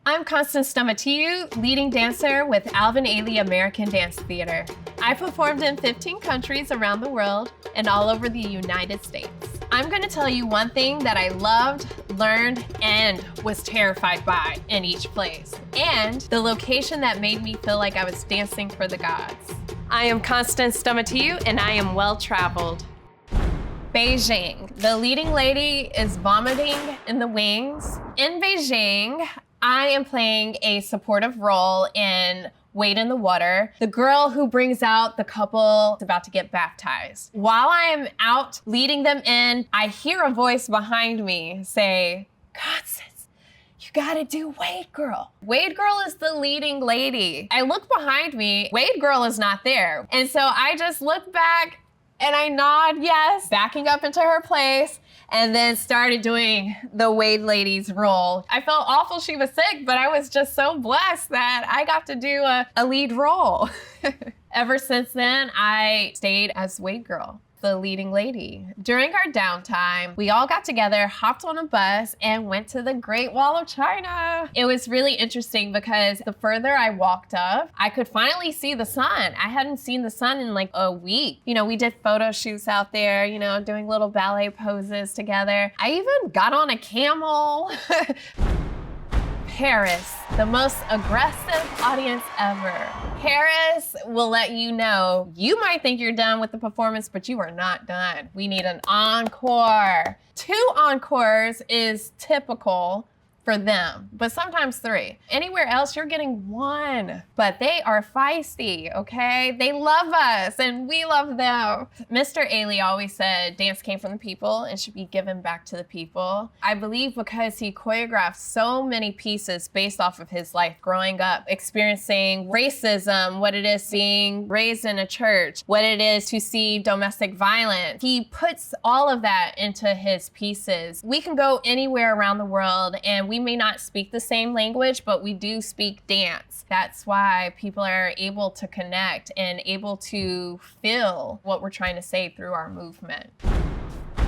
I'm Constance Stamatiou, leading dancer with Alvin Ailey American Dance Theater. I performed in 15 countries around the world and all over the United States. I'm going to tell you one thing that I loved, learned, and was terrified by in each place, and the location that made me feel like I was dancing for the gods. I am Constance Stamatiou, and I am well-traveled. Beijing. The leading lady is vomiting in the wings. In Beijing, I am playing a supportive role in Wade in the Water, the girl who brings out the couple about to get baptized. While I am out leading them in, I hear a voice behind me say, "Constance, you gotta do Wade Girl." Wade Girl is the leading lady. I look behind me, Wade Girl is not there. And so I just look back and I nod yes, backing up into her place, and then started doing the Wade lady's role. I felt awful she was sick, but I was just so blessed that I got to do a lead role. Ever since then, I stayed as Wade Girl, the leading lady. During our downtime, we all got together, hopped on a bus, and went to the Great Wall of China. It was really interesting because the further I walked up, I could finally see the sun. I hadn't seen the sun in like a week. You know, we did photo shoots out there, you know, doing little ballet poses together. I even got on a camel. Paris, the most aggressive audience ever. Paris will let you know, you might think you're done with the performance, but you are not done. We need an encore. 2 encores is typical for them, but sometimes 3. Anywhere else, you're getting 1, but they are feisty, okay? They love us and we love them. Mr. Ailey always said dance came from the people and should be given back to the people. I believe because he choreographed so many pieces based off of his life growing up, experiencing racism, what it is being raised in a church, what it is to see domestic violence. He puts all of that into his pieces. We can go anywhere around the world and we may not speak the same language, but we do speak dance. That's why people are able to connect and able to feel what we're trying to say through our movement.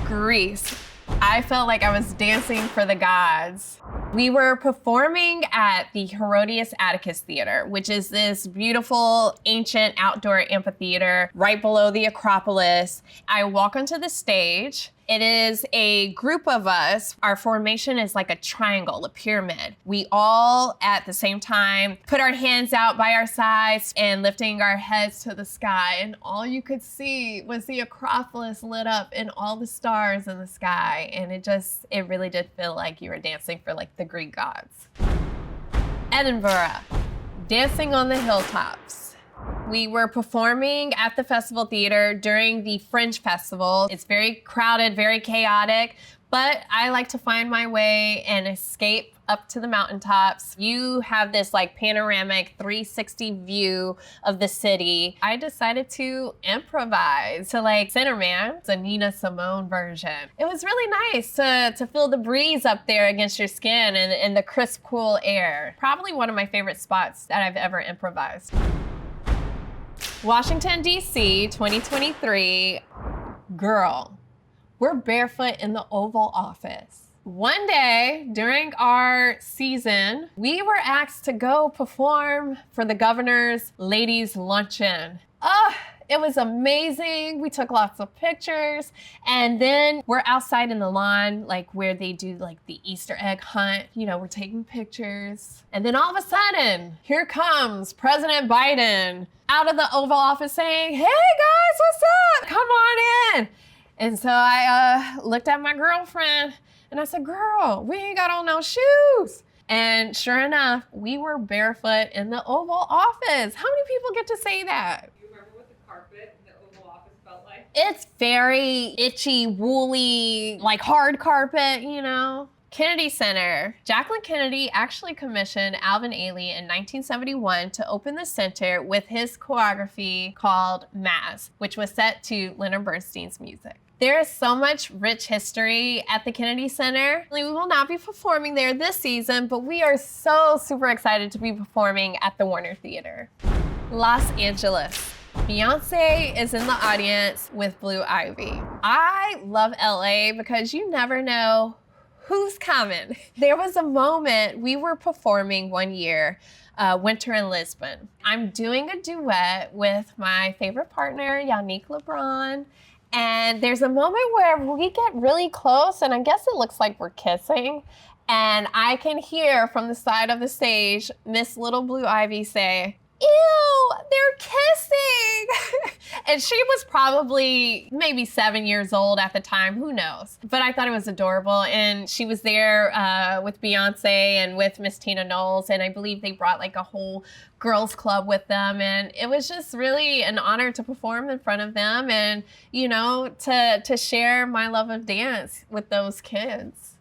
Greece. I felt like I was dancing for the gods. We were performing at the Herodes Atticus Theater, which is this beautiful ancient outdoor amphitheater right below the Acropolis. I walk onto the stage. It is a group of us. Our formation is like a triangle, a pyramid. We all at the same time put our hands out by our sides and lifting our heads to the sky. And all you could see was the Acropolis lit up and all the stars in the sky. And it really did feel like you were dancing for like the Greek gods. Edinburgh, dancing on the hilltops. We were performing at the Festival Theater during the Fringe Festival. It's very crowded, very chaotic, but I like to find my way and escape up to the mountaintops. You have this like panoramic 360 view of the city. I decided to improvise to like Centerman, the Nina Simone version. It was really nice to feel the breeze up there against your skin and the crisp, cool air. Probably one of my favorite spots that I've ever improvised. Washington, D.C., 2023. Girl, we're barefoot in the Oval Office. One day during our season, we were asked to go perform for the governor's ladies' luncheon. It was amazing. We took lots of pictures, and then we're outside in the lawn, like where they do like the Easter egg hunt. You know, we're taking pictures. And then all of a sudden, here comes President Biden out of the Oval Office saying, "Hey guys, what's up? Come on in." And so I looked at my girlfriend and I said, "Girl, we ain't got on no shoes." And sure enough, we were barefoot in the Oval Office. How many people get to say that? It's very itchy, woolly, like hard carpet, you know? Kennedy Center. Jacqueline Kennedy actually commissioned Alvin Ailey in 1971 to open the center with his choreography called Maz, which was set to Leonard Bernstein's music. There is so much rich history at the Kennedy Center. We will not be performing there this season, but we are so super excited to be performing at the Warner Theater. Los Angeles. Beyoncé is in the audience with Blue Ivy. I love LA because you never know who's coming? There was a moment, we were performing one year, Winter in Lisbon. I'm doing a duet with my favorite partner, Yannick Lebrun. And there's a moment where we get really close, and I guess it looks like we're kissing. And I can hear from the side of the stage, Miss Little Blue Ivy say, "Ew, they're kissing." And she was probably maybe 7 years old at the time, who knows? But I thought it was adorable. And she was there with Beyoncé and with Miss Tina Knowles. And I believe they brought like a whole girls club with them. And it was just really an honor to perform in front of them and, you know, to share my love of dance with those kids.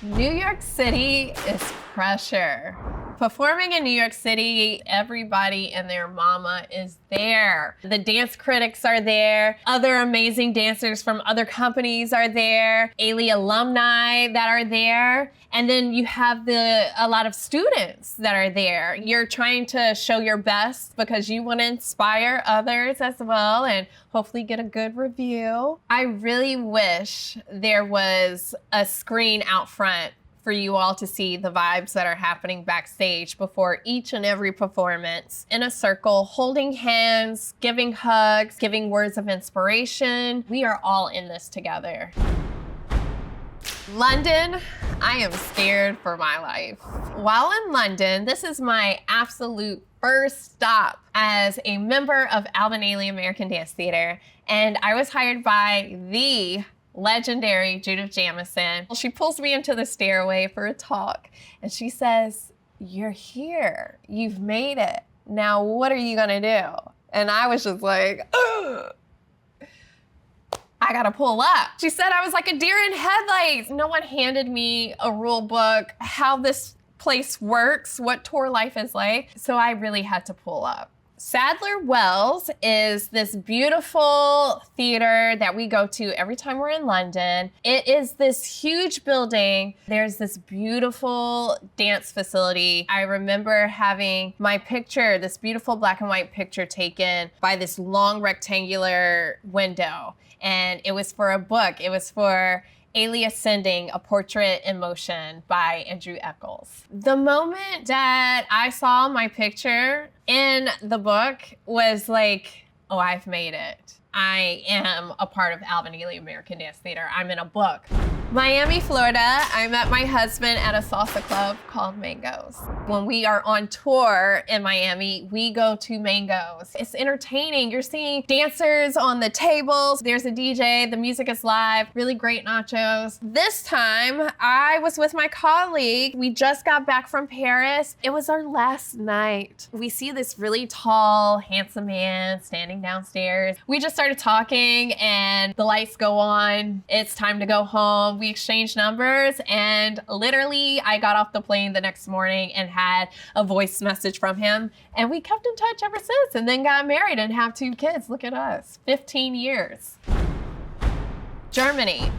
New York City is pressure. Performing in New York City, everybody and their mama is there. The dance critics are there. Other amazing dancers from other companies are there. Ailey alumni that are there. And then you have a lot of students that are there. You're trying to show your best because you want to inspire others as well and hopefully get a good review. I really wish there was a screen out front for you all to see the vibes that are happening backstage before each and every performance, in a circle, holding hands, giving hugs, giving words of inspiration. We are all in this together. London, I am scared for my life. While in London, this is my absolute first stop as a member of Alvin Ailey American Dance Theater, and I was hired by the legendary Judith Jamison. She pulls me into the stairway for a talk, and she says, "You're here. You've made it. Now what are you gonna do?" And I was just like, ugh. I gotta pull up. She said I was like a deer in headlights. No one handed me a rule book, how this place works, what tour life is like. So I really had to pull up. Sadler Wells is this beautiful theater that we go to every time we're in London. It is this huge building. There's this beautiful dance facility. I remember having my picture, this beautiful black and white picture, taken by this long rectangular window. And it was for a book. It was for Ailey Ascending, A Portrait in Motion by Andrew Eccles. The moment that I saw my picture in the book was like, oh, I've made it. I am a part of Alvin Ailey American Dance Theater. I'm in a book. Miami, Florida, I met my husband at a salsa club called Mangoes. When we are on tour in Miami, we go to Mangoes. It's entertaining. You're seeing dancers on the tables. There's a DJ. The music is live. Really great nachos. This time, I was with my colleague. We just got back from Paris. It was our last night. We see this really tall, handsome man standing downstairs. We just started talking and the lights go on. It's time to go home. We exchanged numbers, and literally I got off the plane the next morning and had a voice message from him, and we kept in touch ever since, and then got married and have 2 kids. Look at us, 15 years. Germany,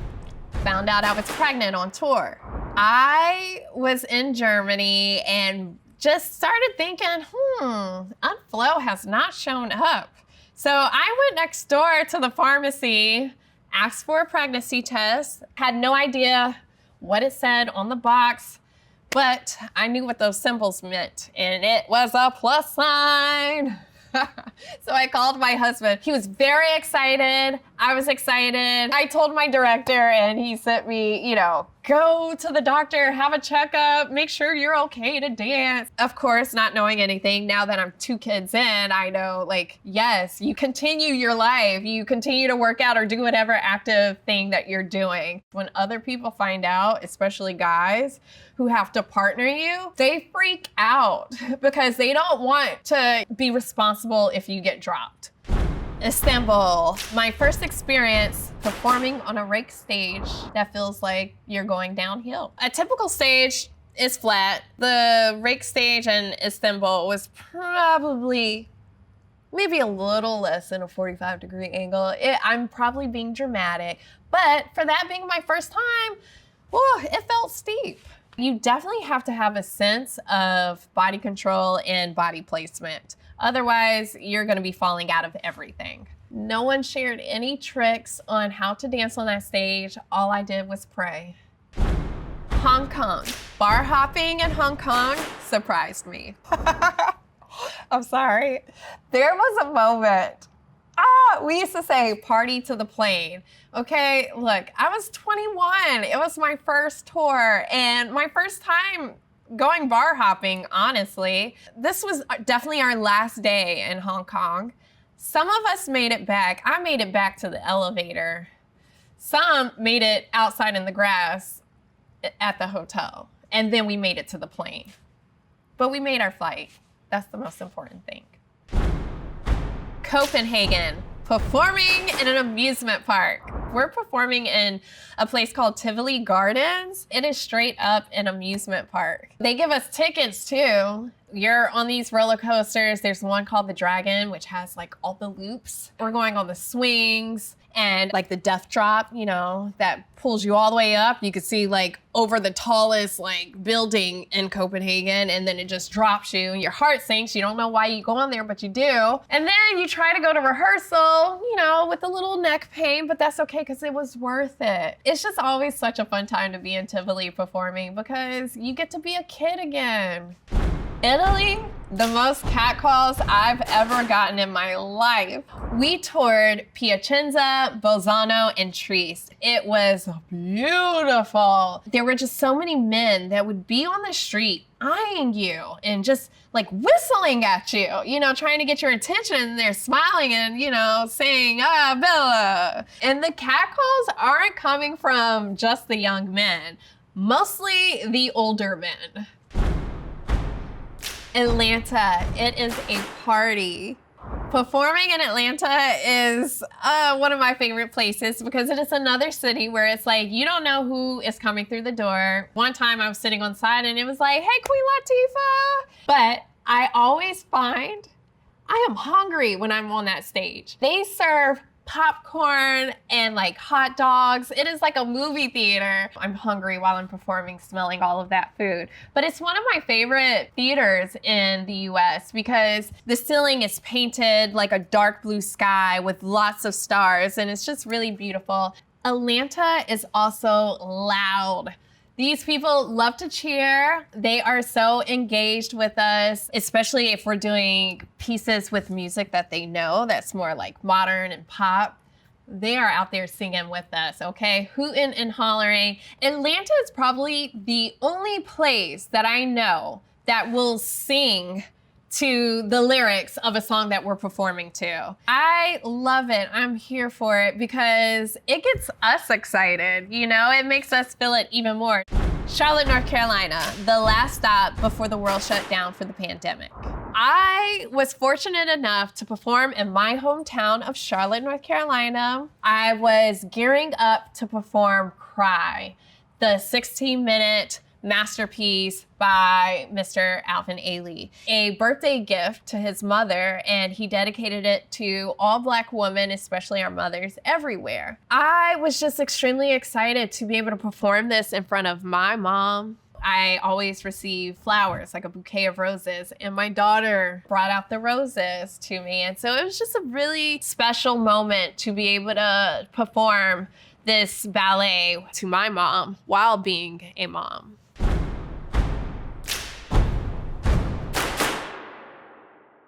found out I was pregnant on tour. I was in Germany and just started thinking, Unflow has not shown up. So I went next door to the pharmacy, asked for a pregnancy test, had no idea what it said on the box, but I knew what those symbols meant, and it was a plus sign. So I called my husband. He was very excited. I was excited. I told my director, and he sent me, go to the doctor, have a checkup, make sure you're okay to dance. Of course, not knowing anything, now that I'm 2 kids in, I know, yes, you continue your life. You continue to work out or do whatever active thing that you're doing. When other people find out, especially guys who have to partner you, they freak out because they don't want to be responsible if you get dropped. Istanbul, my first experience performing on a rake stage that feels like you're going downhill. A typical stage is flat. The rake stage in Istanbul was probably maybe a little less than a 45-degree angle. I'm probably being dramatic, but for that being my first time, it felt steep. You definitely have to have a sense of body control and body placement. Otherwise, you're gonna be falling out of everything. No one shared any tricks on how to dance on that stage. All I did was pray. Hong Kong. Bar hopping in Hong Kong surprised me. I'm sorry. There was a moment. We used to say party to the plane. Okay, look, I was 21. It was my first tour and my first time going bar hopping, honestly. This was definitely our last day in Hong Kong. Some of us made it back. I made it back to the elevator. Some made it outside in the grass at the hotel. And then we made it to the plane. But we made our flight. That's the most important thing. Copenhagen, performing in an amusement park. We're performing in a place called Tivoli Gardens. It is straight up an amusement park. They give us tickets too. You're on these roller coasters. There's one called the Dragon, which has like all the loops. We're going on the swings and like the death drop, you know, that pulls you all the way up. You could see like over the tallest like building in Copenhagen, and then it just drops you and your heart sinks. You don't know why you go on there, but you do. And then you try to go to rehearsal, you know, with a little neck pain, but that's okay because it was worth it. It's just always such a fun time to be in Tivoli performing because you get to be a kid again. Italy, the most catcalls I've ever gotten in my life. We toured Piacenza, Bolzano, and Trieste. It was beautiful. There were just so many men that would be on the street eyeing you and just like whistling at you, you know, trying to get your attention, and they're smiling and, you know, saying, Bella. And the catcalls aren't coming from just the young men, mostly the older men. Atlanta, it is a party. Performing in Atlanta is one of my favorite places because it is another city where it's like, you don't know who is coming through the door. One time I was sitting on the side and it was like, hey, Queen Latifah. But I always find I am hungry when I'm on that stage. They serve popcorn and like hot dogs. It is like a movie theater. I'm hungry while I'm performing, smelling all of that food. But it's one of my favorite theaters in the US because the ceiling is painted like a dark blue sky with lots of stars, and it's just really beautiful. Atlanta is also loud. These people love to cheer. They are so engaged with us, especially if we're doing pieces with music that they know that's more like modern and pop. They are out there singing with us, okay? Hooting and hollering. Atlanta is probably the only place that I know that will sing to the lyrics of a song that we're performing to. I love it. I'm here for it because it gets us excited, you know? It makes us feel it even more. Charlotte, North Carolina, the last stop before the world shut down for the pandemic. I was fortunate enough to perform in my hometown of Charlotte, North Carolina. I was gearing up to perform Cry, the 16-minute masterpiece by Mr. Alvin Ailey, a birthday gift to his mother, and he dedicated it to all Black women, especially our mothers everywhere. I was just extremely excited to be able to perform this in front of my mom. I always receive flowers, like a bouquet of roses, and my daughter brought out the roses to me. And so it was just a really special moment to be able to perform this ballet to my mom while being a mom.